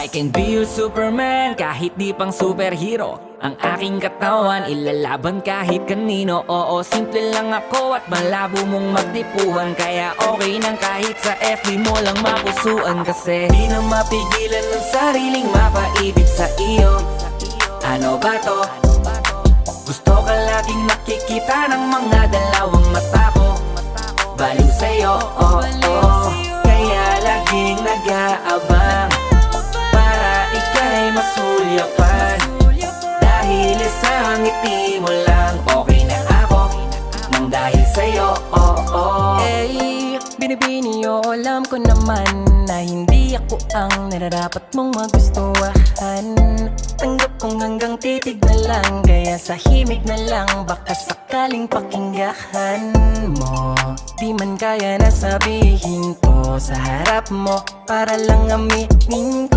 I can be your Superman kahit di pang superhero. Ang aking katawan ilalaban kahit kanino. Oo, simple lang ako at malabo mong magtipuhan. Kaya okay nang kahit sa FB mo lang mapusuan. Kasi di na mapigilan ng sariling mapaibig sa iyo. Ano ba to? Gusto ka laging nakikita ng mga dalawang mata ko. Baliw sa'yo, oh, oh. Kaya laging nag-aabang para ika'y masulyapan. Dahil isang ngiti mo lang, okay na ako nang dahil sa'yo, oh, oh. Eh, binibini o alam ko naman na hindi ako ang nararapat mong magustuhan. Tanggap kong hanggang titig na lang, kaya sa himig na lang baka sakaling pakinggan mo. Di man kaya na sabihin ko sa harap mo, para lang aminin ko